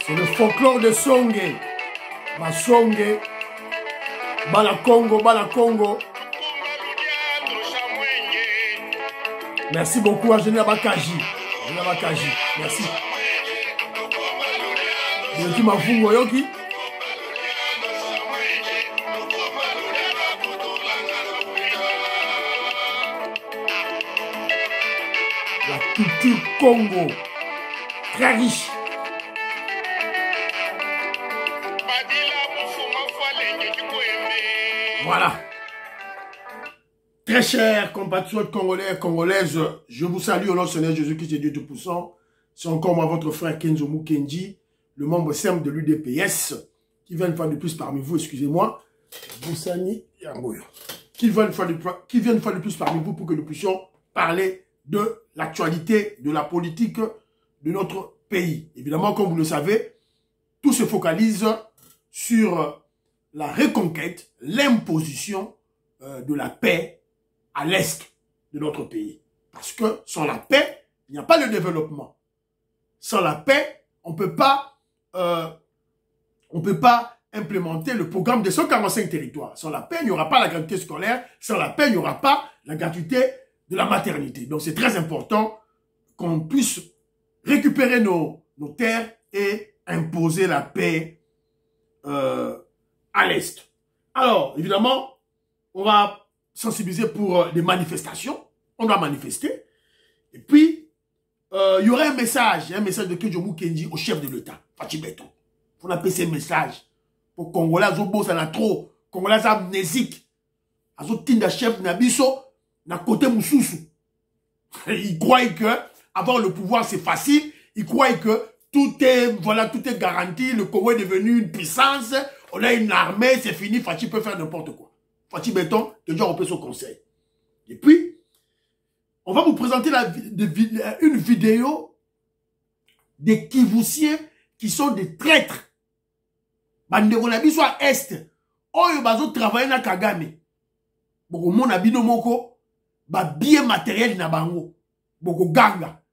C'est le folklore de Songé. Basongé. Bala Congo, Bala Congo. Merci beaucoup à Général Bakaji. Général Bakaji. Merci. Yoki Mafungo Yoki. La culture Congo. Très riche. Voilà. Très chers compatriotes congolais et congolaises, je vous salue au nom du Seigneur Jésus-Christ et Dieu Tout-Puissant. C'est encore moi, votre frère Kenzo Mukendi, le membre simple de l'UDPS, qui vient une fois de plus parmi vous, excusez-moi, Boussani Yangoyo, qui vient une fois de plus parmi vous pour que nous puissions parler de l'actualité, de la politique de notre pays. Évidemment, comme vous le savez, tout se focalise sur la reconquête, l'imposition de la paix à l'est de notre pays. Parce que sans la paix, il n'y a pas de développement. Sans la paix, on ne peut pas implémenter le programme des 145 territoires. Sans la paix, il n'y aura pas la gratuité scolaire. Sans la paix, il n'y aura pas la gratuité de la maternité. Donc c'est très important qu'on puisse récupérer nos terres et imposer la paix à l'est. Alors, évidemment, on va sensibiliser pour des manifestations. On doit manifester. Et puis, il y aurait un message de Kenzo Mukendi au chef de l'État, Fachi Beton. On appelle ces messages pour Congolais, Zobo, ça n'a trop. Congolais, amnésique. Azo tinda chef Nabiso, na côté Moussoussou. Ils croient que avoir le pouvoir, c'est facile. Ils croient que tout est garanti. Le Congo est devenu une puissance. On a une armée, c'est fini. Fachi peut faire n'importe quoi. Fachi Beton, que Dieu repose son conseil. Et puis, on va vous présenter une vidéo des Kivoussiens qui sont des traîtres. Bandeko na biso à Est. Oyo bazo travailler na Kagame. Boko mona bino moko, ba bien matériel na bango. Boko ganga.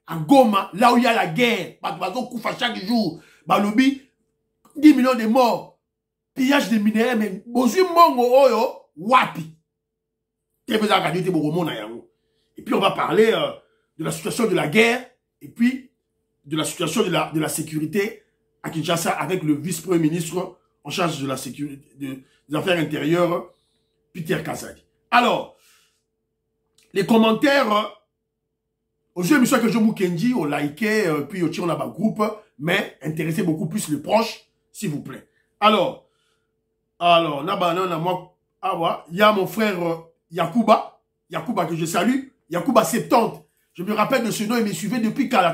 En Goma, là où il y a la guerre, bazo koufa chaque jour. Balobi, 10 millions de morts. Pillage de minéraux, mais bozu mongo oyo, wapi. Et puis on va parler de la situation de la guerre et puis de la situation de la sécurité à Kinshasa avec le vice-premier ministre en charge de la sécurité, des affaires intérieures, Peter Kazadi. Alors, les commentaires, aux yeux de M. Kenzo Mukendi, on liké, puis on tire dans le groupe, mais intéressez beaucoup plus les proches, s'il vous plaît. Alors, il y a mon frère Yakuba que je salue, Yakuba 70. Je me rappelle de ce nom, il me suivait depuis quand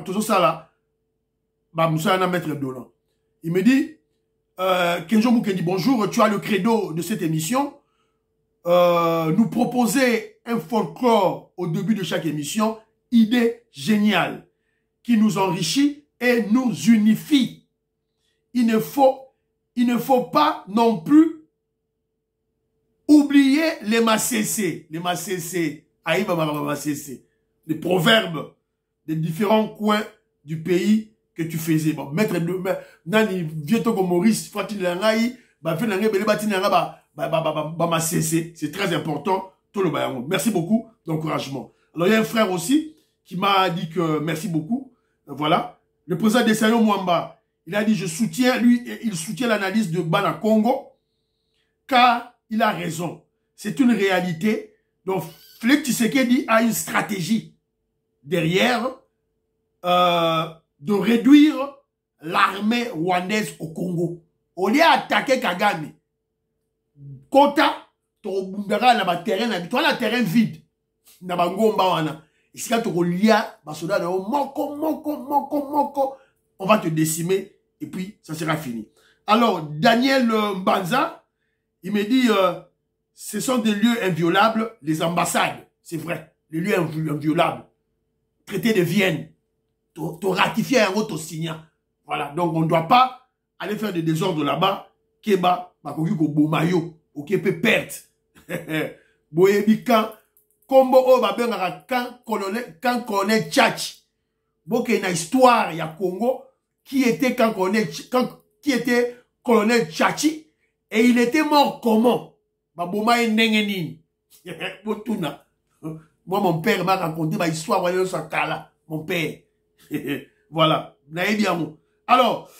tout ça là. Il me dit, Kenzo Mukendi, bonjour, tu as le credo de cette émission. Nous proposer un folklore au début de chaque émission, idée géniale, qui nous enrichit et nous unifie. Il ne faut pas non plus oublier les massessés. Les massessés, les proverbes des différents coins du pays que tu faisais. Bon, maître de Nani, Vieto comme Maurice, Fatine Langaï, c'est très important. Tout le bayango. Merci beaucoup d'encouragement. Alors, il y a un frère aussi qui m'a dit que merci beaucoup. Voilà. Le président Desayo Mwamba, il a dit, je soutiens, lui, il soutient l'analyse de Bana Congo, car il a raison. C'est une réalité. Donc, Félix Tshisekedi a une stratégie derrière de réduire l'armée rwandaise au Congo. Au lieu d'attaquer Kagame, Kota, Torobundara, na terrain, na terrain vide, na bangomba wana. Et si tu relia, basoda de moko, on va te décimer et puis ça sera fini. Alors, Daniel Mbanza, il me dit, ce sont des lieux inviolables, les ambassades, c'est vrai, les lieux inviolables. Traité de Vienne, tu ratifies un autre signal. Voilà, donc on ne doit pas aller faire des désordres là-bas, Keba, Bakogi Bomayo, ou qui peut perdre. Boyebi quand, Kombo o babengara quand colonel Tchatch, Donc, il y a une histoire, il y a Congo, qui était qui était colonel Tchachi, et il était mort comment? Baboma et Nengenine. Moi, mon père m'a raconté ma histoire, mon père. Voilà. Alors,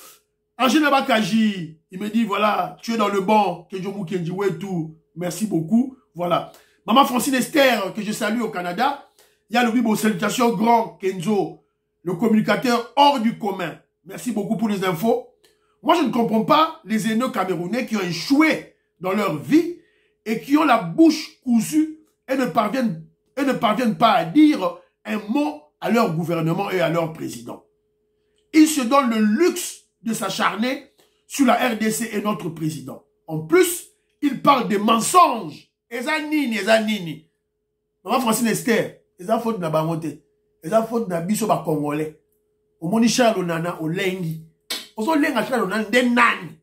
Angèle Bakaji, il me dit, voilà, tu es dans le banc, Kenjomu Kenjiwe, tout. Merci beaucoup. Voilà. Maman Francine Esther, que je salue au Canada. Il y a le Bibo, salutations, grand Kenzo, le communicateur hors du commun. Merci beaucoup pour les infos. Moi, je ne comprends pas les haineux camerounais qui ont échoué dans leur vie et qui ont la bouche cousue et ne parviennent pas à dire un mot à leur gouvernement et à leur président. Ils se donnent le luxe de s'acharner sur la RDC et notre président. En plus, ils parlent des mensonges. Ezanini. Maman Francine Esther, eza faute na bangote. Eza faute na biso ba Congolais. Au moni Charles Nana au lengi. Ozo lenga Charles Nana ndenani.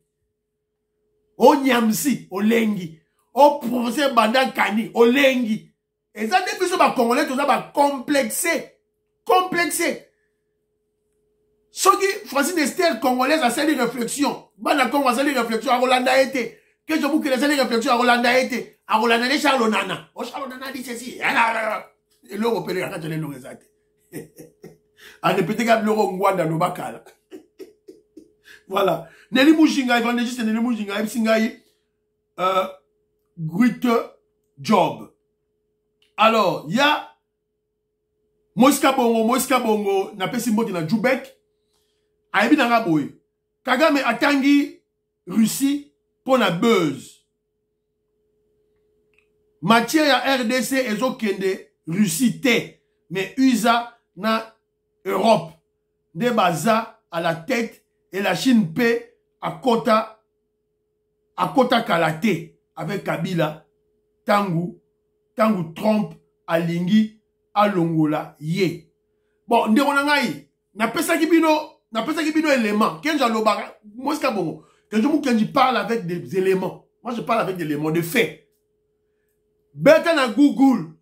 O nyamsi au lengi. O procès bandan kani au lengi. Eza de biso ba Congolais toza ba complexé. Soki Francine Esther congolaise a sali réflexion. Bana Congo a sali réflexion à Rolanda été. Que je vous que la sali réflexion à Rolanda été. À Rolanda de Charles Nana. Oh Charles Nana dit ceci. Et l'Europe est là quand je l'ai nommé ça. A répété qu'à l'euro Ngwanda no bakala. Voilà. Nelly Mujinga, évangéliste Nelly Mujinga, Epsingaï, great job. Alors, il y a Moïska Bongo, n'a pas si mot na Djoubek. Aïbi na Raboy. Kagame atangi Russie pour la buzz. Matière ya RDC ezo kende Russie te. Mais USA na Europe. De baza à la tête et la Chine paie à Kota Kalate avec Kabila. Tangu Trump alingi alongola ye. Bon, ndeko na ngai, na pesa ki bino éléments. Kenja Lobara, moi c'est bon. Kenji parle avec des éléments. Moi je parle avec des éléments de faits. Beta na Google.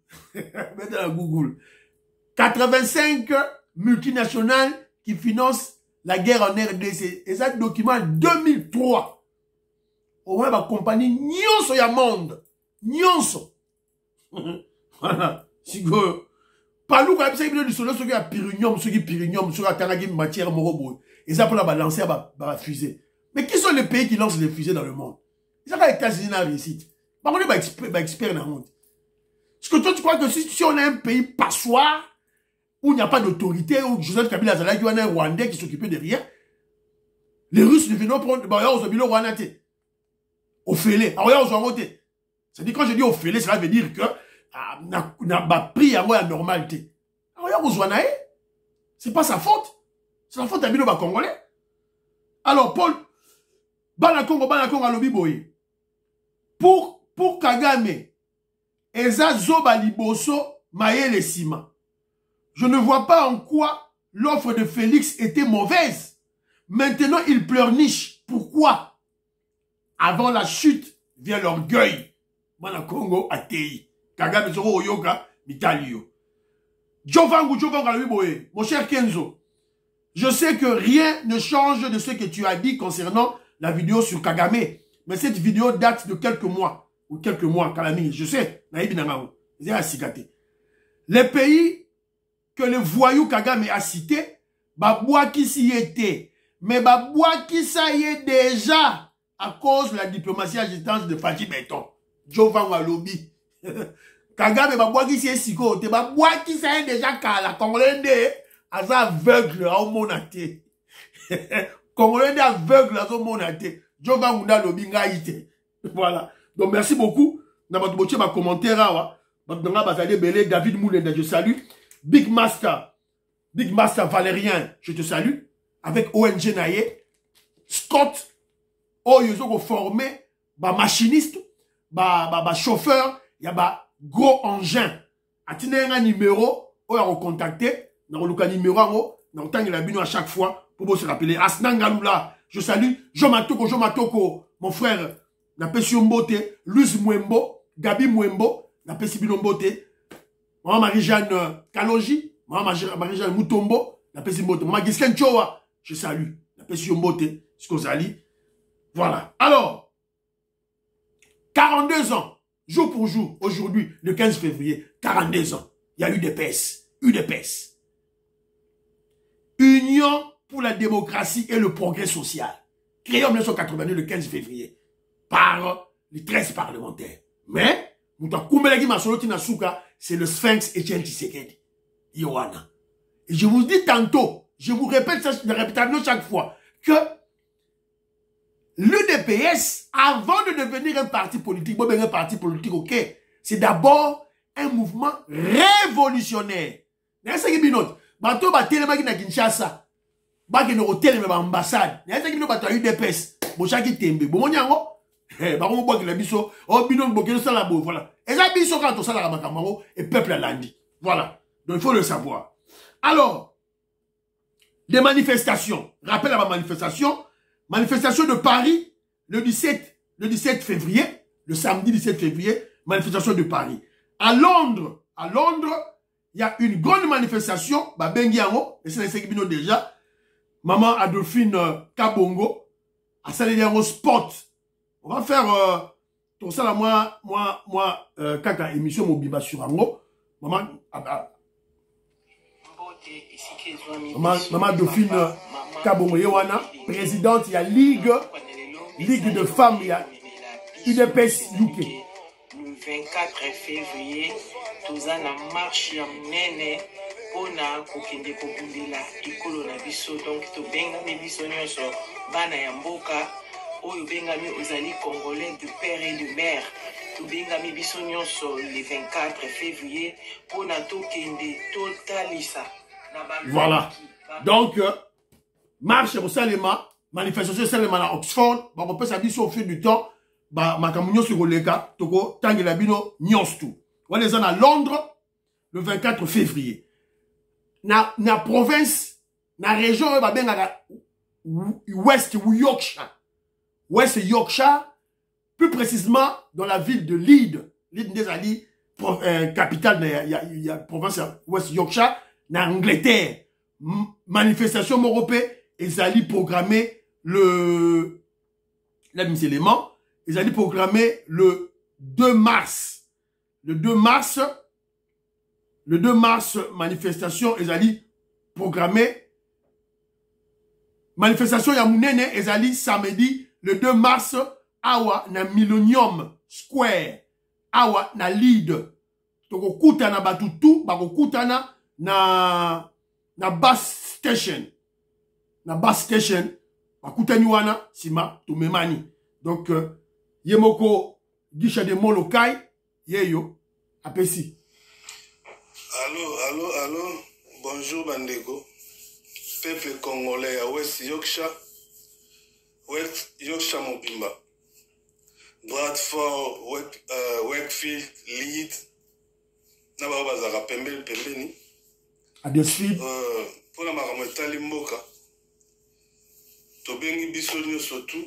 85 multinationales qui financent la guerre en RDC. Et ça document 2003. Au moins ma compagnie nyonso ya monde. Nyonso. Voilà. Sigo. Palou quand ça il du solo ce qui a pyrinium, ce qui pyrinium, ce qui a tanagi matière morobo. Et ça pour la balancer à fusée. Mais qui sont les pays qui lancent les fusées dans le monde? Ils sont les États-Unis dans la réussite. Par contre, expert dans le monde. Est-ce que toi tu crois que si on a un pays passoire où il n'y a pas d'autorité, où Joseph Kabila Zala qui a un Rwandais qui s'occupait de rien, les Russes ne viennent prendre aux Obilo Rwandais. Au fêlé. Alors, ils ont voté. C'est-à-dire, quand je dis au fêlé, cela veut dire que n'a pas pris à moi la normalité. Alors, c'est pas sa faute. C'est la faute à Bino Congolais. Alors, Paul, Banakongo, à l'Obiboye. Pour Kagame, Eza Zoba Liboso, Maël Sima. Je ne vois pas en quoi l'offre de Félix était mauvaise. Maintenant, il pleurniche. Pourquoi? Avant la chute vient l'orgueil. Banakongo Atei. Kagame Zoro Oyoka, Mitalio. Jovangu, mon cher Kenzo, je sais que rien ne change de ce que tu as dit concernant la vidéo sur Kagame. Mais cette vidéo date de quelques mois. Ou quelques mois, Kalami. Je sais. Les pays que le voyou Kagame a cités, Babouaki s'y était. Mais Babouaki ça y est déjà à cause de la diplomatie à distance de Fati Beton. Jovangu Alobi. Kagame Babouaki s'y est siko. Babouaki ça y est déjà Kala. Congolais aza aveugle à monate. Congolais aveugle à monate. Jovangu Alobi ngaïte. Voilà. Donc merci beaucoup. Dans votre ma commentaire, David Moulenda, je salue. Big Master Valérien, je te salue. Avec ONG Naye. Scott, ils ont formé, machiniste, chauffeur, il y a gros engin. Atine un numéro, on a recontacté, on a le numéro, on a à chaque fois pour se rappeler. Asnangalula, je salue. Jomatoko, mon frère. Napesi Mbote, Luz Mwembo, Gabi Mwembo, Napesi Binombote, Maman Marie-Jeanne Kalonji, Maman Marie-Jeanne Moutombo, La pesi mbote. Maman Gisken Chowa, je salue. La pesi mbote, Skozali. Voilà. Alors, 42 ans, jour pour jour, aujourd'hui, le 15 février, 42 ans. Il y a eu des PES. UDPS. Union pour la démocratie et le progrès social. Créé en 1982, le 15 février, par les 13 parlementaires. Mais, c'est le Sphinx Etienne Tshisekedi. Yohana. Et je vous dis tantôt, je vous répète ça, je le répète chaque fois, que l'UDPS, avant de devenir un parti politique, ok, c'est d'abord un mouvement révolutionnaire. Bato ba telema na Kinshasa. Ba ke no telema ba ambassade. Na yesa kino bato UDPS. Bo chaki tembe. Bo monyango. Ba ko bo ke la biso. O bino bo ke sala bo voilà. Eza biso quand to sala makambo et peuple landi. Voilà. Donc il faut le savoir. Alors des manifestations. Rappel à ma manifestation. Manifestation de Paris le 17 février, le samedi 17 février, manifestation de Paris. À Londres, il y a une grande manifestation, bah Bengiango, et c'est déjà, maman Adolphine Kabongo, à Salé Sport. On va faire tout ça là, moi, kaka émission Mobiba sur Ango, maman Adolphine Kabongo Yewana, présidente, il y a Ligue de femmes, il y a UDPS UK. Le 24 février, nous avons une marche menée pour kokende kobumbela ikolo na biso. Donc to bengami biso nyonso bana ya mboka oyo bengami ozali congolais de père et de mère. To bengami biso nyonso le 24 février pour na tokende totalisa. Voilà. Donc marche au Salema, manifestation Salema à Oxford, on peut s'habiller au fil du temps. Bah makamunyo sur Oleka toko tangela bino nyostu. On est à Londres le 24 février. Na province, na région ba benga West Yorkshire. West Yorkshire, plus précisément dans la ville de Leeds. Leeds des ali capitale il y a province West Yorkshire na Angleterre. Manifestation européenne et ali programmé le élément. Ils allaient programmer le 2 mars. Le 2 mars, manifestation, ils allaient programmer. Manifestation Yamounene, ils allaient samedi, le 2 mars, awa na Millennium Square. Awa na Leeds. Toko kutana batutu, bako kutana na bus station. Na bus station, bakutani wana, sima, tumemani. Donc, Yemoko Gisha de Molokai, Yeyo, Apesi. Allô, bonjour Bandego. Peuple congolais à West Yorkshire Mobimba. Bradford, Wakefield, Leeds. Naba bazaka pembeni. Huddersfield. Pour la makameta limboka. Tobengi bisonyo surtout.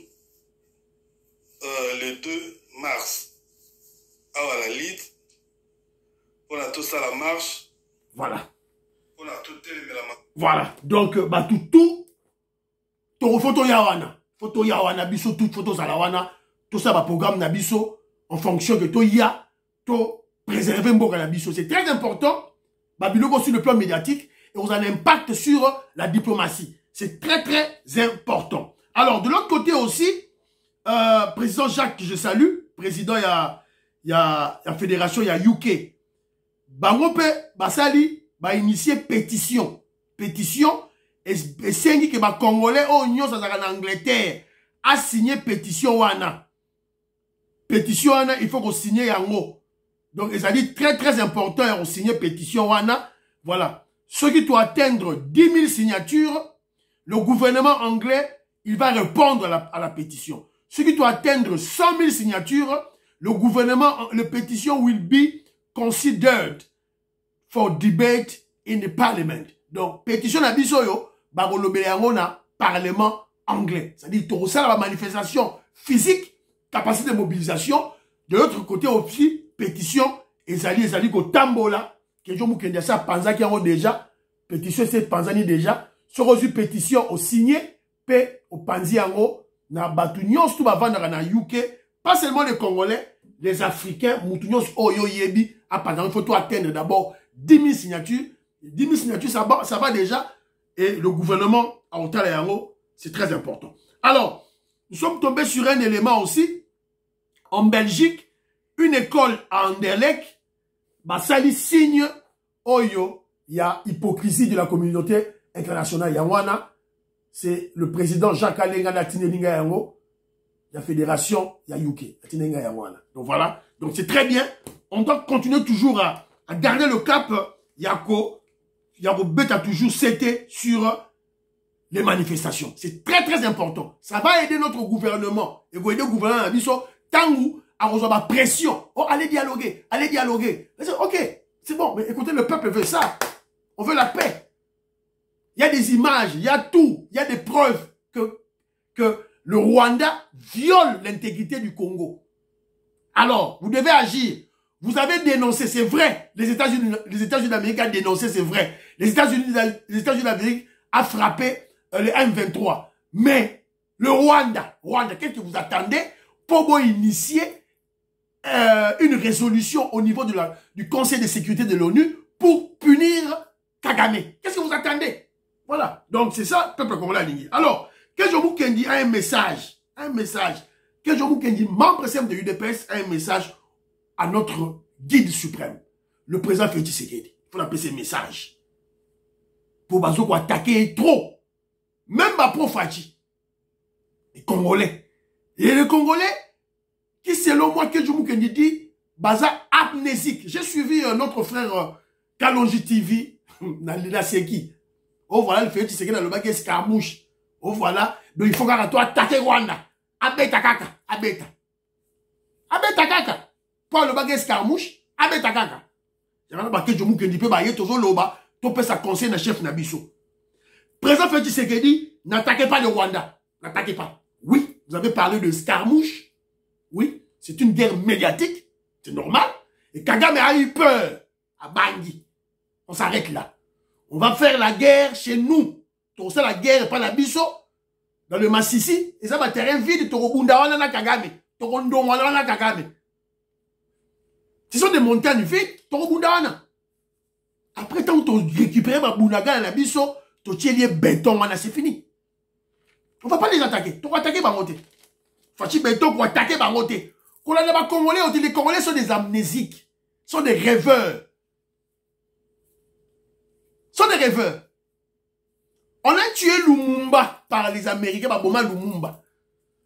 Le 2 mars, à la Leeds, on a tout ça la marche. Voilà. On a tout la voilà. Donc, bah tout, photo yawana, biso, toute photo salawana, tout ça, bah programme nabiso, en fonction que tout ya, tout préserver mboka nabiso. C'est très important, bah biloko sur le plan médiatique, et on a un impact sur la diplomatie. C'est très, très important. Alors, de l'autre côté aussi, président Jacques, que je salue, président, il y a fédération, il y a UK. Bangope, Basali, va initier pétition. Pétition, et c'est que les Congolais, en Angleterre, a signé pétition wana. Pétition wana, il faut qu'on signe yango. Donc, ça dit très, très important, on signe pétition wana. Voilà. Ceux qui doivent atteindre 10 000 signatures, le gouvernement anglais, il va répondre à la pétition. Ce qui doit atteindre 100 000 signatures, le gouvernement, la pétition will be considered for debate in the parliament. Donc, pétition na bisoyo, na parlement anglais. C'est-à-dire, tout ça, la manifestation physique, capacité de mobilisation. De l'autre côté aussi, pétition, et zali ko tambola, que je m'oukende ça, panza qui ont déjà, pétition c'est Panzani déjà. Sur une pétition au signé, pe au Panziango, na Batunions tout va vendre na UK, pas seulement les Congolais, les Africains, Moutunions Oyo Yebi, à pendant il faut tout atteindre d'abord 10 000 signatures. 10 000 signatures, ça va déjà. Et le gouvernement à Otala-Yango, c'est très important. Alors, nous sommes tombés sur un élément aussi. En Belgique, une école à Anderlecht, Basali signe Oyo, il y a hypocrisie de la communauté internationale. Yangwana, c'est le président Jacques Alenga Natinelinga Yango, la fédération, il y a UK, Natinelinga Yangwana. Donc voilà, donc c'est très bien. On doit continuer toujours à garder le cap. Yako Beta toujours c'était sur les manifestations. C'est très très important. Ça va aider notre gouvernement. Et vous aider le gouvernement à Bisso, Tangou, à recevoir pression. Oh, allez dialoguer, allez dialoguer. Ok, c'est bon, mais écoutez, le peuple veut ça. On veut la paix. Il y a des images, il y a tout. Il y a des preuves que le Rwanda viole l'intégrité du Congo. Alors, vous devez agir. Vous avez dénoncé, c'est vrai. Les États-Unis d'Amérique ont dénoncé, c'est vrai. Les États-Unis d'Amérique ont frappé le M23. Mais le Rwanda, qu'est-ce que vous attendez pour initier une résolution au niveau du Conseil de sécurité de l'ONU pour punir Kagame? Qu'est-ce que vous attendez? Voilà. Donc c'est ça, peuple congolais aligné. Alors, Kejomu Kendi a un message. Kejomu Kendi, membre simple de l'UDPS, a un message à notre guide suprême, le président Félix Tshisekedi. Il faut l'appeler ces messages. Pour Bazoko attaquer trop. Même pour Fachi. Les Congolais. Et les Congolais, qui selon moi, que je dit, Baza amnésique. J'ai suivi notre frère Kalonji TV, Nalila Seki. Oh voilà, le Félix Tshisekedi dans le baguette escarmouche. Oh voilà, donc il faut qu'à toi attaquer Rwanda. Abeta kaka, abeta. Abeta kaka. Pour le baguette escarmouche, abeta kaka. Il y a un paquet de gens qui disent que toujours loba, tu peux ça conseiller le chef Nabiso. Président Félix Tshisekedi, n'attaquez pas le Rwanda. N'attaquez pas. Oui, vous avez parlé de escarmouche. Oui, c'est une guerre médiatique. C'est normal. Et Kagame a eu peur à Bangui. On s'arrête là. On va faire la guerre chez nous. Tu sais la guerre pas la biso. Dans le Massissi, et ça va terrain vide, tu rebunda na Kagame. Tu rebunda na Kagame. Ce sont des montagnes vides, tu rebunda. Après, tant que tu récupères ma bounaga na biso, tu tiens les béton, c'est fini. On ne va pas les attaquer. Tu vas attaquer Bangote. Fachi béton pour attaquer Bangote. Quand les Congolais, les Congolais sont des amnésiques. Sont des rêveurs. Sont des rêveurs. On a tué Lumumba par les Américains, par Boma Lumumba.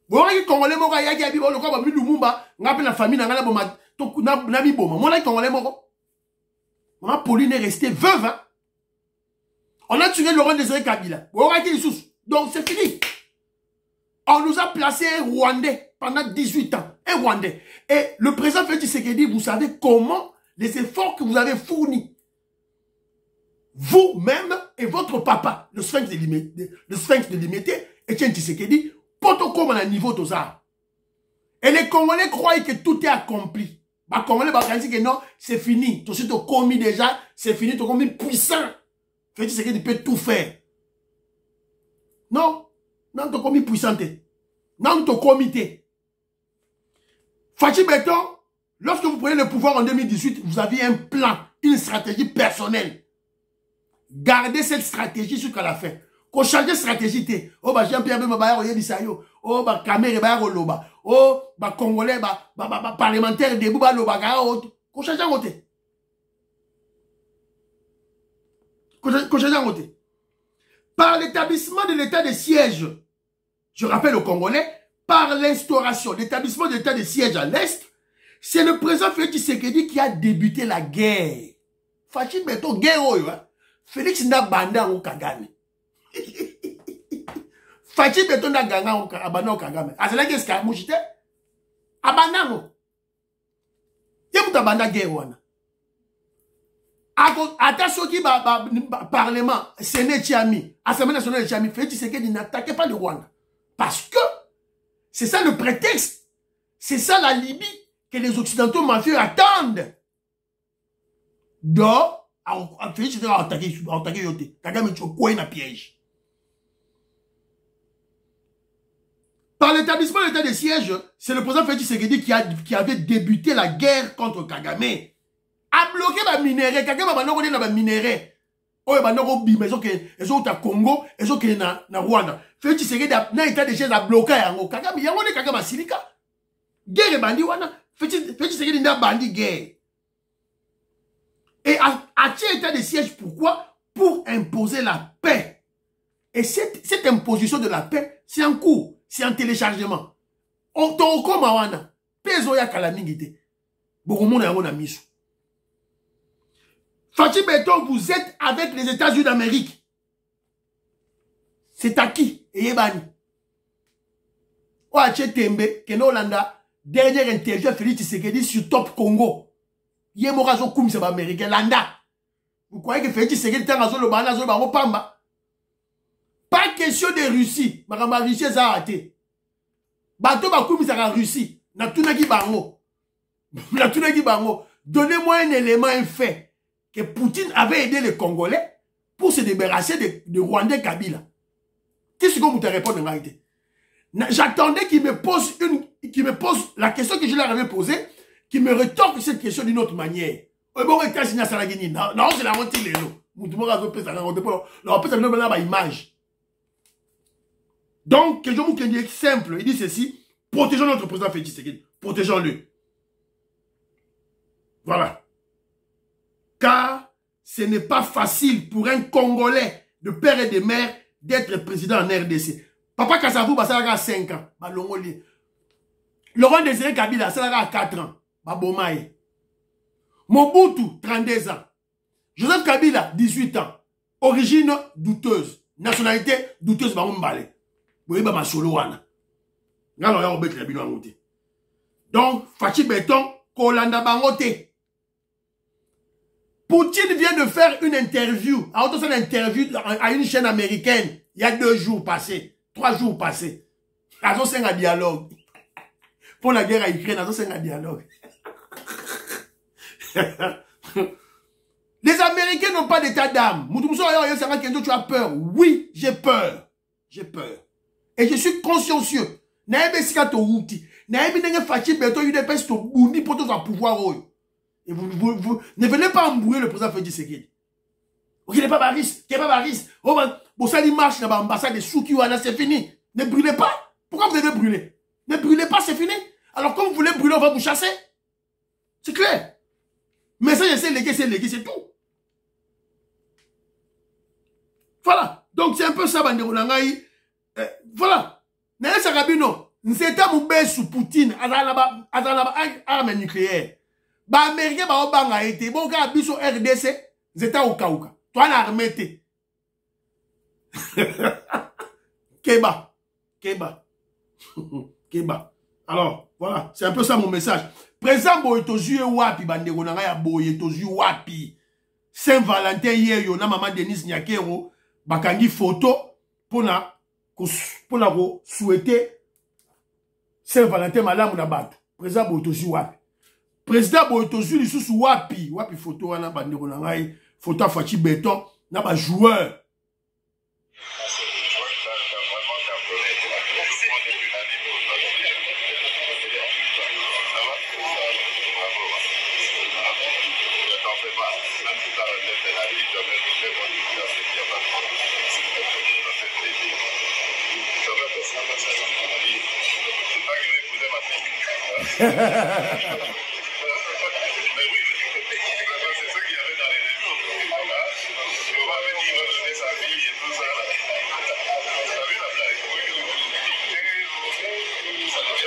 Vous voyez les Congolais, on a dit que Lumumba, on a appelé la famille, on a mis Boma. On a dit Congolais, on a Pauline est restée veuve. Hein? On a tué Laurent Désiré Kabila. Vous voyez les sous. Donc c'est fini. On nous a placé un Rwandais pendant 18 ans. Un Rwandais. Et le président Félix Tshisekedi, vous savez comment les efforts que vous avez fournis, vous-même et votre papa, le sphinx de Limité, Etienne Tshisekedi, pour comme à un niveau de ça. Et les Congolais croient que tout est accompli. Les Congolais disent que non, c'est fini. Tout ce commis déjà, c'est fini, tu es commis puissant. Félix Tshisekedi peut tout faire. Non. Non, tu commis puissante. Non, tu comité. Fachi Béton, lorsque vous prenez le pouvoir en 2018, vous aviez un plan, une stratégie personnelle. Gardez cette stratégie jusqu'à la fin. Qu'on change de stratégie, oh, bah, Jean-Pierre Bemba, oh, bah, Kamere, bah, Loba, oh, bah, Congolais, bah, parlementaire, debout, bah, Loba, qu'on change de côté. Qu'on change de côté. Par l'établissement de l'état de siège, je rappelle aux Congolais, par l'instauration de l'établissement de l'état de siège à l'Est, c'est le président Félix Tshisekedi qui a débuté la guerre. Fachi Beto, guerre, hein. Félix n'a banda au Kagame. Fachi Beto n'a ganga au Kagame. Ah, c'est là qu'est-ce qu'il y a mouchité? Abanda, il y a banda guerre, wana. Attention qui parlement, Sénat Tchami, Assemblée nationale de Tchami, Félix Tshisekedi n'attaquait pas le Rwanda. Parce que c'est ça le prétexte. C'est ça la Libye que les Occidentaux mafieux attendent. Donc, Félix Tshisekedi a attaqué Yote. Kagame Tchokoué na piège. Par l'établissement de l'état de siège, c'est le président Félix Tshisekedi qui avait débuté la guerre contre Kagame. A bloqué ma minéraux. Kagame a bloqué ma minéraux. Oye bandoko bima ezo ta Congo, ezo ke na Rwanda. Félix Tshisekedi na état de siège a bloqué yango. Kagame yango ne Kagame silika. Guerre bandi wana. Félix Tshisekedi n'a bandi guerre. Et à quel état de siège, pourquoi? Pour imposer la paix. Et cette imposition de la paix, c'est un cours, c'est un téléchargement. On t'en comme wana. Peso ya kalamingite. Bokomo na yango na miso. Fachi Beton, vous êtes avec les États-Unis d'Amérique. C'est à qui? Eyebani. Oache Tembe, Keno Landa, dernière interview à Félix Tshisekedi sur Top Congo. Yemorazo Koum, c'est américain, Landa. Vous croyez que Félix Tshisekedi est un le bana, le pamba? Pas question de Russie. Ma Russie, ça a raté. Bateau Bakoum, c'est en Russie. Na tunaki bango. Na tunaki bango. Donnez-moi un élément, un fait. Que Poutine avait aidé les Congolais pour se débarrasser de Rwandais Kabila. Qu'est-ce que vous te répondez en réalité? J'attendais qu'il me pose la question que je leur avais posée, qu'il me retorque cette question d'une autre manière. Bon, États-Unis, ça l'a gagné. Non, c'est la honte, il est là. Image. Donc, que je vous dis simple, il dit ceci, protégeons notre président Félix Tshisekedi. Protégeons-le. Voilà. Car ce n'est pas facile pour un Congolais de père et de mère d'être président en RDC. Papa Kassavou, ça a 5 ans. Laurent Désiré Kabila, ça a 4 ans. Bomaye. Mobutu, 32 ans. Joseph Kabila, 18 ans. Origine douteuse. Nationalité douteuse. Donc, Fachi Beton, Kolanda Bangote. Poutine vient de faire une interview, à une chaîne américaine, il y a 2 jours passés, 3 jours passés. Ils ont fait un dialogue. Pour la guerre à Ukraine, ils ont fait un dialogue. Les Américains n'ont pas d'état d'âme. Tu as peur. Oui, j'ai peur. J'ai peur. Et je suis consciencieux. Et vous ne venez pas embrouiller le président Félix Tshisekedi. Ok, il n'est pas bariste. Il n'est pas bariste. Bon, ça, il marche dans l'ambassade de Soukiwana, c'est fini. Ne brûlez pas. Pourquoi vous devez brûler? Ne brûlez pas, c'est fini. Alors, quand vous voulez brûler, on va vous chasser. C'est clair. Mais ça, c'est légué, c'est tout. Voilà. Donc, c'est un peu ça, Banderonangaï. Voilà. Naya Sakabino, n'seta moubé sous Poutine, azalaba arme nucléaire. Ba Américain, ba obanga été, bon, quand abisso RDC, zeta okauka. Toi, l'armée te. Keba. Alors, voilà. C'est un peu ça mon message. Président Boyetozu wapi, Banderonangaï, Boyetozu wapi. Saint-Valentin, yeyo, na maman Denise Nyakero, bakangi photo, pour souhaiter Saint-Valentin malamu na bato. Président Boyetozu wapi. Président Boyetozu lisusu wapi. Wapi photo wana bandeko na ngai. Photo a Fachi Beton. Na ba joueur.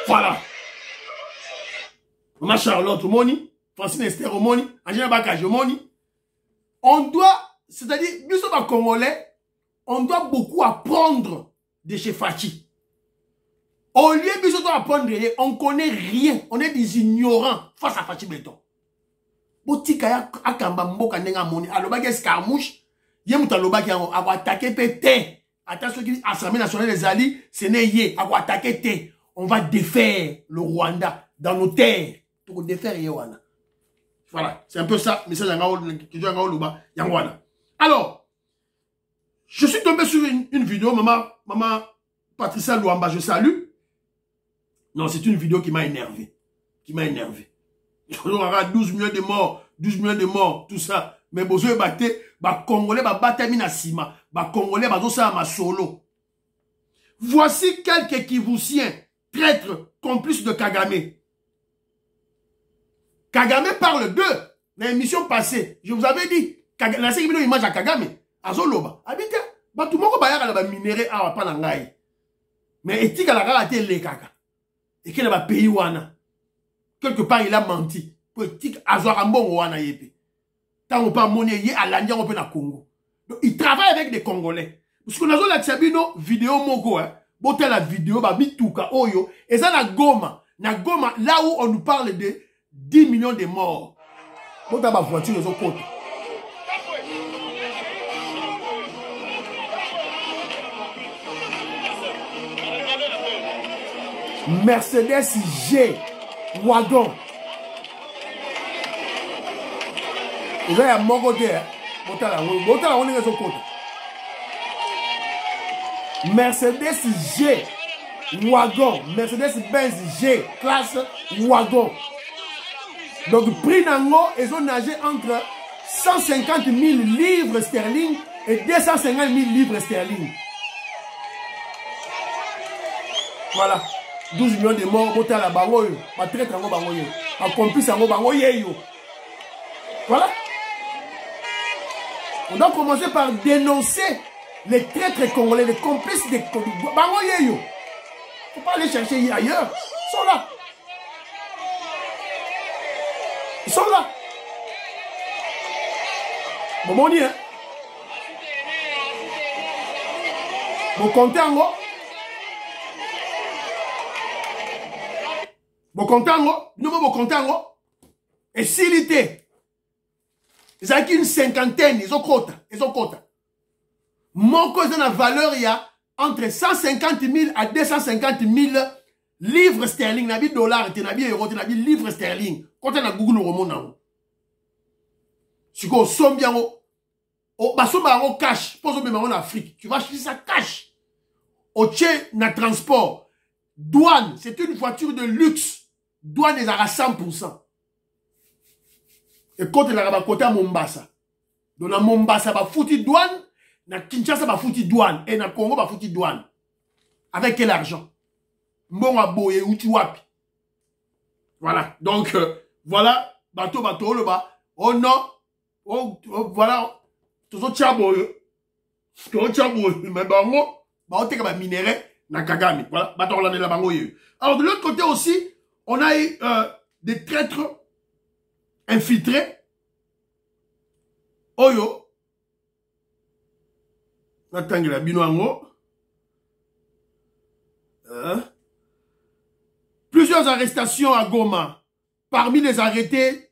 Voilà. On a Charlotte Moni, Francine Esther Moni, Angela Bakage Moni. On doit, c'est-à-dire, nous sommes Congolais, on doit beaucoup apprendre de chez Fachi. Au lieu de apprendre, on connaît rien. On est des ignorants face à Fachi Beton. Botika akamba mboka nenga moni. Aloba ke skarmouche. Yemuta loba ki a attaqué pété. Attention qui Assemblée nationale des alliés, ce n'est yé. A attaqué té. On va défaire le Rwanda dans nos terres. Pour défaire Yewana. Voilà, c'est un peu ça, message Yangwana. Alors, je suis tombé sur une vidéo, maman Patricia Luamba, je salue. Non, c'est une vidéo qui m'a énervé. Qui m'a énervé. On aura 12 millions de morts, 12 millions de morts, tout ça. Mais besoin de battre, Congolais, battre Minasima, Congolais, ça ma solo. Voici quelques Kivusiens, traîtres, complices de Kagame. Kagame parle d'eux. L'émission passée, je vous avais dit, la série vidéo image à Kagame, à Zoloba. Habite, tout le monde va minérer à Panangaï. Mais éthique à la rate les kaka. Et qu'il a pays wana. Quelque part, il a menti. Politique Azoarambon wana yepe. Tant on pas monnaie à l'Indien, on peut na Congo. Donc, il travaille avec des Congolais. Parce que nous avons la Tchabino vidéo moko, hein. Bote la vidéo, ba mituka, oyo. Et ça, na Goma, là où on nous parle de 10 millions de morts. Bote la voiture, les autres côtés. Mercedes G Wagon. Vous avez un mot de Mercedes G Wagon. Mercedes-Benz G classe Wagon. Donc, prix d'ango, ils ont nagé entre 150 000 livres sterling et 250 000 livres sterling. Voilà. 12 millions de morts, boté à la bangoyo, ma traite en bangoyo, ma complice en bangoyo. Voilà. On doit commencer par dénoncer les traîtres congolais, les complices de bangoyo. Il ne faut pas aller chercher ailleurs. Ils sont là. Ils sont là. Bon, mon dit, hein. Bon, comptez en gros. Bon contango, nous bon contango. Et s'il était, ils ont une cinquantaine, ils ont quota. Mon cause de la valeur, il y a entre 150 000 à 250 000 livres sterling, nabi dollars, nabi euro, nabi livres sterling. Quand on a Google au monde, si on somme bien au basomba au cash, pose au même en Afrique, tu vas acheter ça cash. Au tché na transport, douane, c'est une voiture de luxe. Douane est à 100%. Et quand il a côté à Mombasa. Donc, na Mombasa, va foutre douane. Na Kinshasa, va foutre douane. Et na Congo, va foutre douane. Avec quel argent? Bon à boye, ou tu wapi. Voilà. Donc, voilà. Bateau, le bas. Oh non. Oh, voilà. Tout ça, tchabo. Tout tchabo. Mais bango. Bah, on te va minérer. Na Kagame. Voilà. Bateau, là, la bango. Alors, de l'autre côté aussi, on a eu des traîtres infiltrés. Oyo. Natangela Binoango. Plusieurs arrestations à Goma. Parmi les arrêtés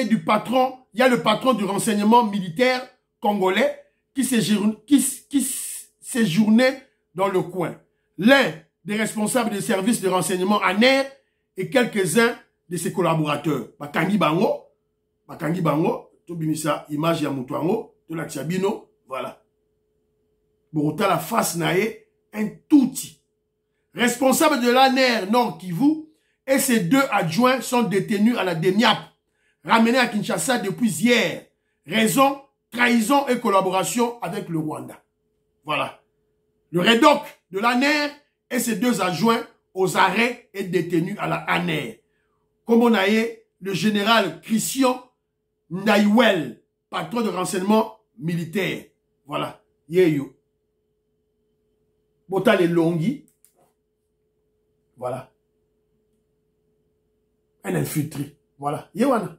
du patron, il y a le patron du renseignement militaire congolais qui séjournait dans le coin. L'un des responsables des services de renseignement ANER et quelques-uns de ses collaborateurs. Bakangi Bango, tout bimisa, image ya Moutouango, de la Tchabino, voilà. Borota la face nae, un touti. Responsable de l'ANER Nord Kivu et ses 2 adjoints sont détenus à la DENIAP, ramenés à Kinshasa depuis hier. Raison, trahison et collaboration avec le Rwanda. Voilà. Le REDOC de l'ANER et ses 2 adjoints aux arrêts et détenus à la ANER. Comme on a eu le général Christian Naïwel, patron de renseignement militaire. Voilà. Yeyo. Bota les Longi. Voilà. Un infiltré. Voilà. Yewana.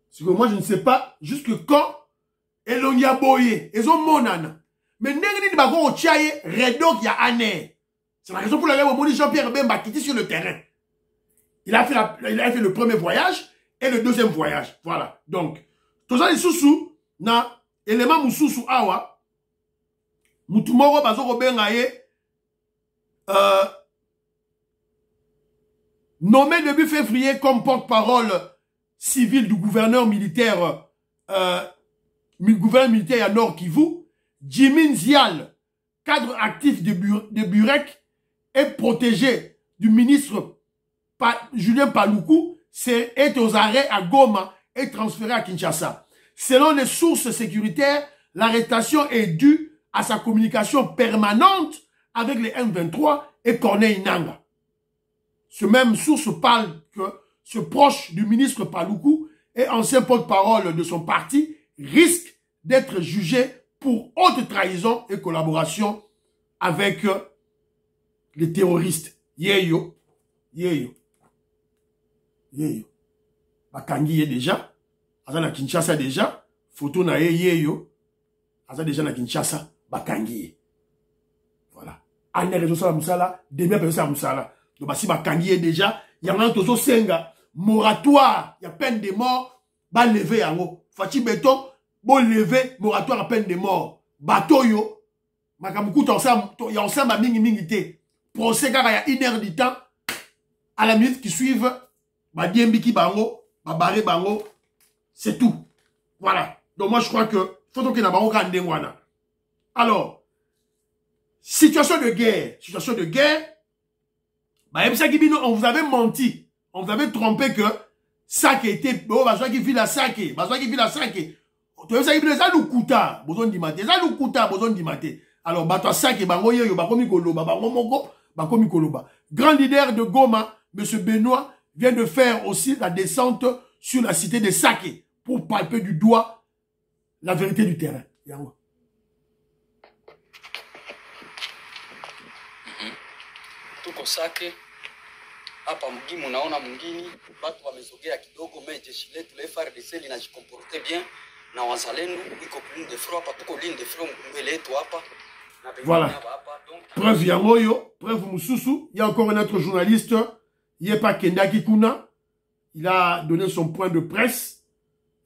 Parce que moi, je ne sais pas jusque quand Elongi a boyé. Ils ont monana. Mais n'est-ce pas qu'on tchaye Redok ya ANER. C'est la raison pour laquelle mon Jean-Pierre Bemba quitté sur le terrain. Il a fait le premier voyage et le deuxième voyage. Voilà. Donc, tout ça, les sous-sous, na élément moussou awa, moutoumoro bazoko bengaye, nommé début février comme porte-parole civil du gouverneur militaire à Nord Kivu, Jimin Zial, cadre actif de Burek, est protégé du ministre Julien Paluku, est aux arrêts à Goma et transféré à Kinshasa. Selon les sources sécuritaires, l'arrestation est due à sa communication permanente avec les M23 et Corneille Nangaa. Ce même source parle que ce proche du ministre Paluku et ancien porte-parole de son parti risque d'être jugé pour haute trahison et collaboration avec les terroristes. Yeyo. Bakangi est déjà. Aza na Kinshasa déjà. Photo na yeyo. Aza déjà na Kinshasa. Bakangi. Voilà. Ane réseau sa musala. Demi personne sa musala. Donc basi bakangi est déjà. Y'a tozo senga. Moratoire. Y'a peine de mort. Ba lever yango. Fati beton. Bon lever. Moratoire à peine de mort. Bato yo. Makamuku y'a ensemble mingi te. Procès car y'a 1 heure du temps. À la minute qui suivent. Ba diembiki bango. Ba baré bango. C'est tout. Voilà. Donc moi je crois que. Faut qu'il y ait un. Alors. Situation de guerre. Situation de guerre. Bah, on vous avait menti. On vous avait trompé que ça qui était. Oh, bah, qui vit la saké. Bah, qui vit la saké. Ça nous coûta. Besoin d'imiter. Ça nous coûta. Besoin d'imiter. Alors, bah, toi, saké, bah, yo, bah, comme Koloba, bah, bah, comme Koloba. Grand leader de Goma, M. Benoît, vient de faire aussi la descente sur la cité de Saké pour palper du doigt la vérité du terrain. Yango. Tuko Sake hapa mgini, unaona mwingine watu wamezogea kidogo, mais jeshi letu la FARDC linajikomporte bien na wazalendo iko ligne de front hapa, tuko ligne de front mbele yetu hapa. Voilà. Preuve yangoyo, preuve mususu, il y a encore un autre journaliste, Yepa Kendaki Kuna, il a donné son point de presse.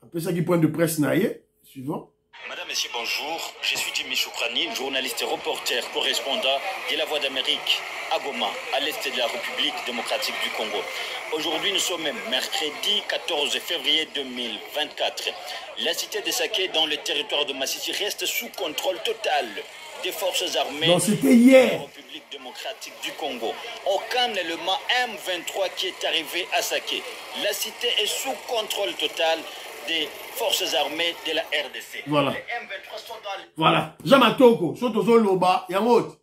Après ça qui point de presse naïe, suivant. Madame, Messieurs, bonjour. Je suis Jimmy Choukrani, journaliste reporter, correspondant de La Voix d'Amérique à Goma, à l'est de la République démocratique du Congo. Aujourd'hui, nous sommes mercredi 14 février 2024. La cité de Saké, dans le territoire de Massissi, reste sous contrôle total des forces armées de la République démocratique du Congo. Aucun élément M23 qui est arrivé à Saké. La cité est sous contrôle total des forces armées de la RDC. Voilà. Les M23 sont dans le... Voilà. Jamatoko, Sotozo Loba, Yangot.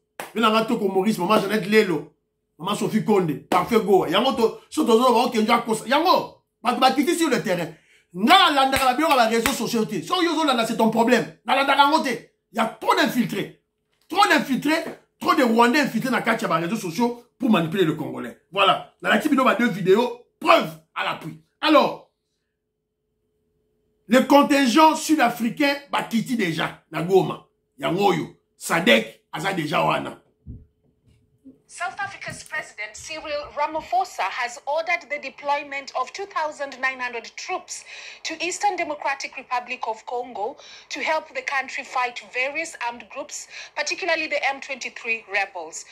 Toko Maurice, Maman Jeannette Lelo, Maman Sophie Konde, Parfait Goa. Yangot, Sotozo Loba, Kenja Kosa. Yangot, Batbakiti sur le terrain. Nga landaka la bio à la réseau sociaux. So yozo landa, c'est ton problème. Nga landaka ngote. Il y a trop d'infiltrés. Trop d'infiltrés, trop de Rwandais infiltrés dans les réseaux sociaux pour manipuler le Congolais. Voilà. Dans la Tibino, 2 vidéos, preuve à l'appui. Alors, le contingent sud-africain Bakiti déjà, na Goma, Yangoyo, Sadek, Aza déjà wana. South Africa's President Cyril Ramaphosa has ordered the deployment of 2,900 troops to Eastern Democratic Republic of Congo to help the country fight various armed groups, particularly the M23 rebels.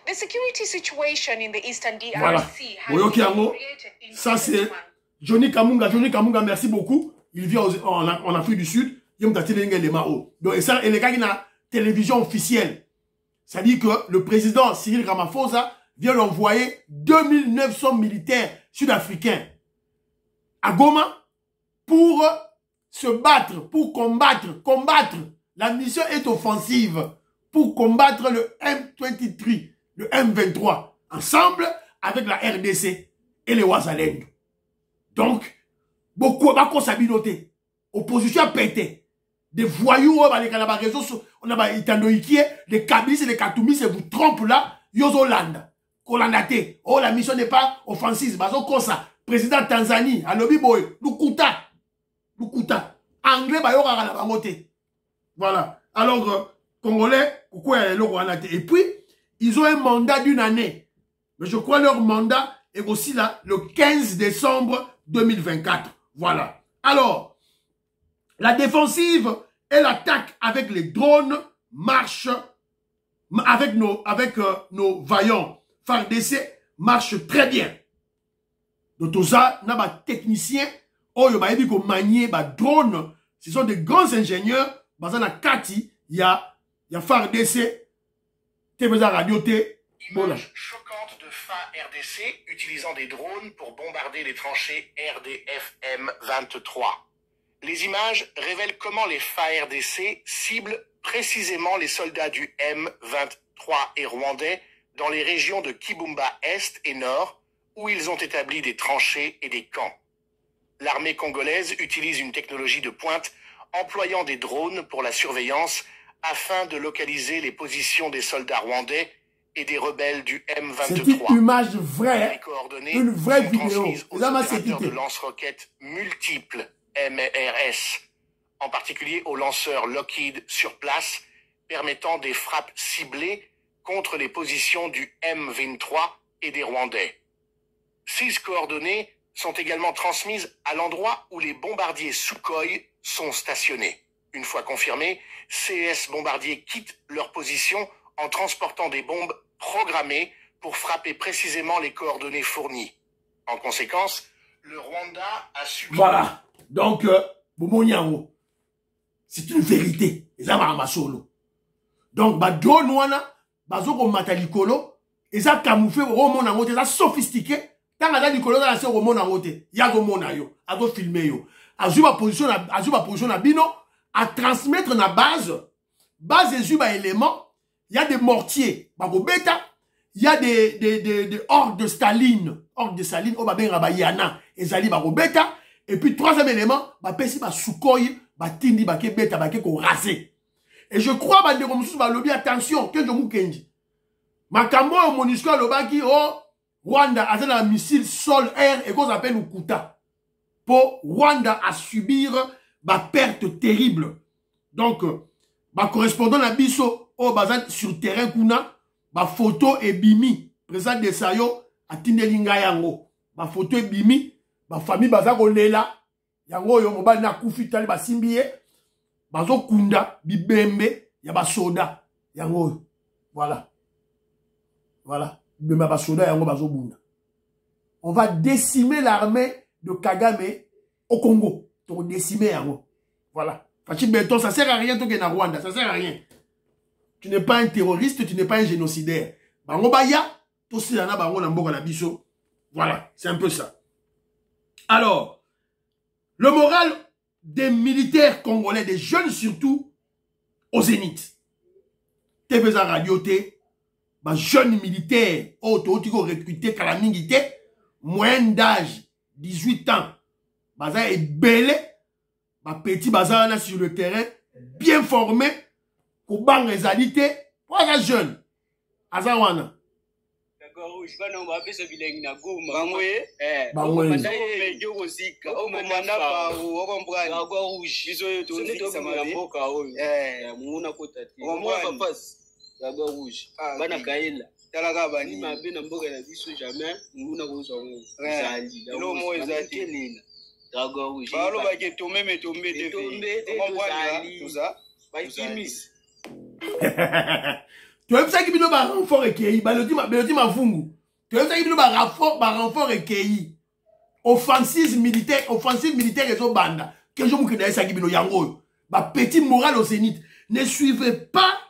The security situation in the Eastern DRC has been created in ça c'est Johnny Kamunga, merci beaucoup. Il vit en Afrique du Sud. Donc, et ça, et les gars qui ont la télévision officielle. Ça dit que le président Cyril Ramaphosa vient d'envoyer 2900 militaires sud-africains à Goma pour se battre, pour combattre. La mission est offensive pour combattre le M23, le M23, ensemble avec la RDC et les Wazalendo. Donc, beaucoup de sabiloté. Opposition a pété. Des voyous, on a les Kabis et les Katoumis, et vous trompent là, Yozoland. Kolandate. Oh, la mission n'est pas offensive. Bazo Kosa, président Tanzanie, Alobi Boy, Lukuta. Anglais, Bayora la bangote. Voilà. Alors, Congolais, et puis, ils ont un mandat d'1 année. Mais je crois leur mandat est aussi là, le 15 décembre 2024. Voilà. Alors, la défensive et l'attaque avec les drones marche avec nos vaillants FARDC marche très bien. Donc tout ça, n'a pas technicien Oyo ba yebi ko manier ba drone. Ce sont des grands ingénieurs. Bazana Kati, il y a FARDC, TVZ Radio T. Image choquante de FARDC utilisant des drones pour bombarder les tranchées RDF M23. Les images révèlent comment les FARDC ciblent précisément les soldats du M23 et rwandais dans les régions de Kibumba Est et Nord, où ils ont établi des tranchées et des camps. L'armée congolaise utilise une technologie de pointe employant des drones pour la surveillance afin de localiser les positions des soldats rwandais et des rebelles du M23. C'est une image vraie, une vraie vidéo. Aux opérateurs de lance-roquettes multiples MRS, en particulier aux lanceurs Lockheed sur place, permettant des frappes ciblées contre les positions du M23 et des Rwandais. Ces coordonnées sont également transmises à l'endroit où les bombardiers Sukhoi sont stationnés. Une fois confirmés, CS bombardiers quittent leur position en transportant des bombes programmées pour frapper précisément les coordonnées fournies. En conséquence, le Rwanda a subi... Voilà. Donc, Boumoniango, c'est une vérité. Et ça va solo. Donc, drone wana, bazoko matalikolo, et ça camouflé au monango, ça sophistiqué. Tant que likolo dans la série au monango, yago monayo, ago filmer yo. Azuba position na bino, à transmettre na base et zuba éléments, il y a des mortiers, bago beta, il y a des orgues de Staline, au babin rabayana, et zali bago beta, et puis troisième élément, ba pesi ba Sukhoi, ba tindi ba ke beta ba ke ko rasé. Et je crois ba de komsusu ba lobby attention, que je mukenji. Makambo au monisco lobaki oh Rwanda a un missile sol-air et qu'on appelle Ukuta. Pour Rwanda à subir ma perte terrible. Donc, ma correspondant à Bisso, au bazan sur terrain kuna, ma photo est bimi. Président de Sayo, à Tindelinga yango. Ma photo est bimi. Ma famille bazan kolela. Yango yo mobile na kufitali ba simbiye. Bazo kunda, bibembe, ya ba soda. Yango. Voilà. Voilà. On va décimer l'armée de Kagame au Congo. Donc décimer. Voilà. Ça sert à rien, toi qui es en Rwanda. Ça sert à rien. Tu n'es pas un terroriste, tu n'es pas un génocidaire. Voilà, c'est un peu ça. Alors, le moral des militaires congolais, des jeunes surtout, au Zénith. TVZ Radio T. Bah, jeunes militaires, recrutés, moyenne d'âge, 18 ans, baza est belé, bah, petit bazar sur le terrain, bien formé, pour bang réalité, pour les jeunes, azawana. D'accord, je vais nous appeler ce bilingue na Goma. Dragon rouge. Bana kaela. Talaga bani mabe na mboka na biso jamais nguna ko zongo. Zali. Lo mo ezati nina. Dragon rouge. Balo ba ke tombe me tombe te. Tombe te tout ça. Ba kimis. Tu as vu ça qui bino ba renfort ekei, ba le dit ma fungu. Tu as vu ça qui bino ba renfort ekei. Offensive militaire et zo banda. Que je mouke na ça qui bino yango. Ba petit moral au Zénith. Ne suivez pas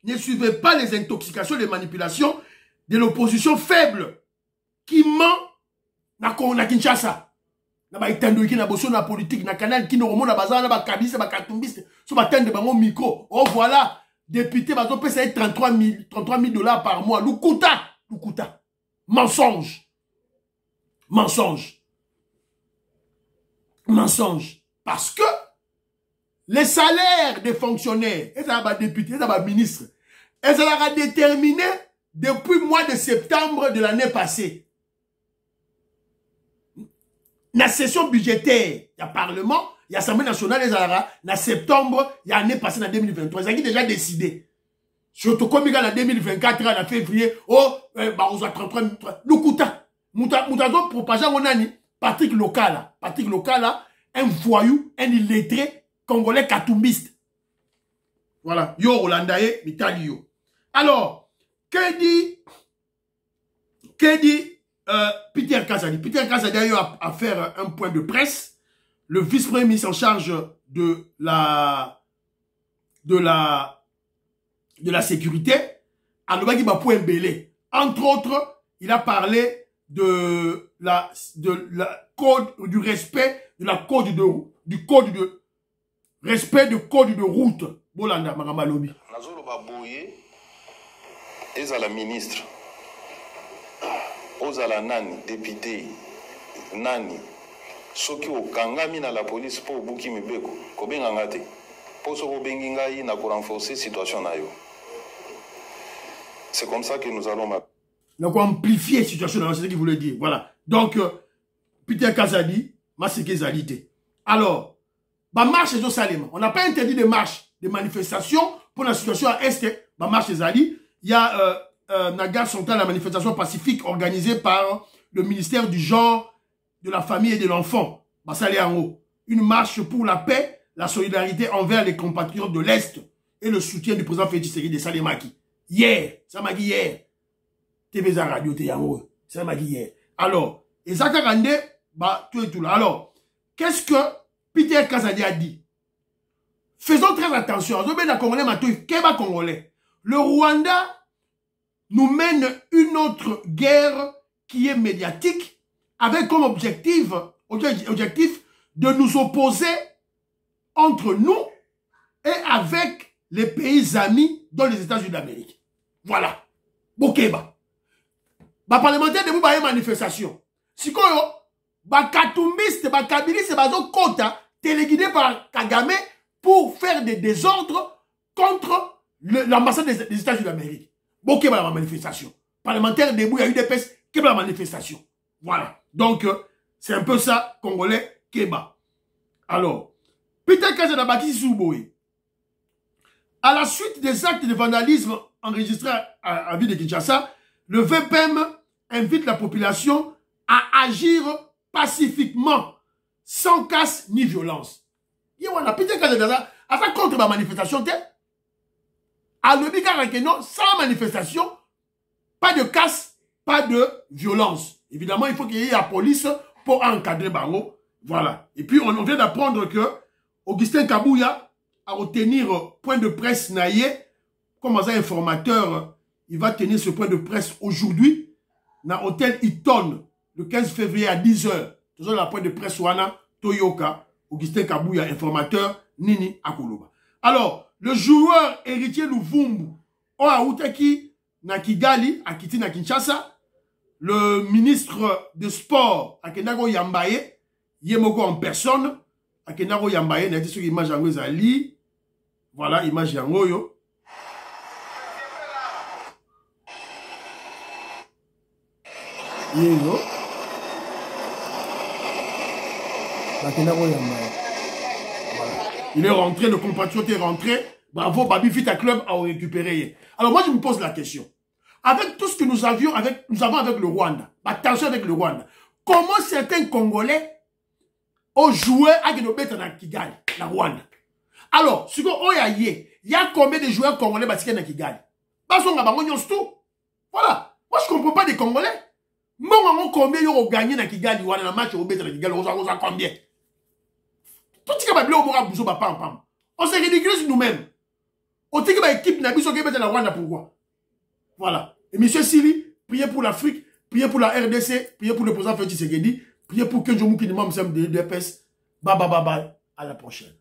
les intoxications, les manipulations de l'opposition faible qui ment na Kinshasa. Na ba itando ki na boso na politique na canal qui no remona bazana ba kabisa ba katumbiste so ba tende bango micro. Oh voilà, député bazo pesa 33 000 $ par mois. Lukuta. Mensonge. Parce que les salaires des fonctionnaires, et ça va députés, ça va ministres, et ça va déterminé depuis le mois de septembre de l'année passée. La session budgétaire, il y a Parlement, il y a Assemblée nationale, et ça va, septembre, il y a l'année passée, en 2023. Ça qui déjà décidé. Surtout comme il y a en 2024, en février, on a 33 000. Lukuta. Moutazo propagé mon ami, Patrick Lokala, un voyou, un illettré, Congolais katumbiste. Voilà. Yo Holandaye, Mitali yo. Alors, que dit Peter Kazadi? Peter Kazadi a eu à faire un point de presse le vice-premier ministre en charge de la sécurité, Alobaki Bapou Mbele. Entre autres, il a parlé du respect de la code respect du code de route. Bolanda Magamba Lobi. Nazolo Baboye, ezala ministre, ozala nani, député, nani, soki okangami na la police pour buki mibeko, kobenga ngate, poso kobengi ngai na ko renforcer situation na yo. C'est comme ça que nous allons donc amplifier la situation, c'est ce qu'il voulait dire. Voilà. Donc, Peter Kazadi, Maseke Zalite. Alors, bah marche et Salem. On n'a pas interdit de marche, de manifestation pour la situation à Est, bah marche et Zali. Il y a Nagar Central, la manifestation pacifique organisée par le ministère du genre, de la famille et de l'enfant. Bah ça en haut. Une marche pour la paix, la solidarité envers les compatriotes de l'Est et le soutien du président Félix Tshisekedi de Salemaki. Hier, ça m'a dit hier. TV Radio, ça m'a dit hier. Alors, et ça Kande, bah tout et tout là. Alors, qu'est-ce que Peter Kazadi a dit? Faisons très attention. Le Rwanda nous mène une autre guerre qui est médiatique avec comme objectif de nous opposer entre nous et avec les pays amis dans les États-Unis d'Amérique. Voilà. Bokeba. Ba parlementaire de Moubaye manifestation. Si quoi yo, ba katumbiste, ba kabiliste, ba zo kota, téléguidé par Kagame pour faire des désordres contre l'ambassade des États-Unis d'Amérique. Bokeba la manifestation. Parlementaire de Moubaye UDPS, Keba la manifestation. Voilà. Donc, c'est un peu ça, Congolais, Keba. Alors, Peter Kazadabaki Souboé. À la suite des actes de vandalisme enregistrés à ville de Kinshasa, le VPM invite la population à agir pacifiquement, sans casse ni violence. Yéwana, Peter Kazadabaki, à ça contre la manifestation, à l'obligation, sans manifestation, pas de casse, pas de violence. Évidemment, il faut qu'il y ait la police pour encadrer Bango. Voilà. Et puis, on vient d'apprendre que Augustin Kabouya a obtenu point de presse naïe, comme un informateur, il va tenir ce point de presse aujourd'hui, dans l'hôtel Hilton, le 15 février à 10h. Toujours la point de presse Wana, Toyoka, Augustin Kabouya, informateur, Nini Akoloba. Alors, le joueur héritier Luvumbu, Oaoutaki, na Kigali, à Kiti na Kinshasa, le ministre de sport, Akenago Yambaye, Yemoko en personne, Akenago Yambaye, n'a été sur l'image en Ali. Voilà, image en Oyo. Yéyo. Akenago Yambaye. Voilà. Il est rentré, le compatriote est rentré. Bravo, Babi Vita Club a récupéré. Alors moi, je me pose la question. Avec tout ce que nous avons avec le Rwanda, attention avec le Rwanda, comment certains Congolais ont joué avec nos bêtes dans Kigali, dans Rwanda? Alors, si on il y a combien de joueurs Congolais qui sont dans Kigali? Voilà. Moi, je ne comprends pas des Congolais. Moi, combien ils ont gagné dans Kigali, dans le match au bêtes dans Kigali, on a combien? Tout ce qui est on se ridiculise nous-mêmes. On dit que l'équipe n'a pas de la Rwanda, pourquoi? Voilà. Et M. Sili, priez pour l'Afrique, priez pour la RDC, priez pour le président Félix Tshisekedi, priez pour Kenjo Moukini, membre de l'UDPS. Bye bye bye bye. À la prochaine.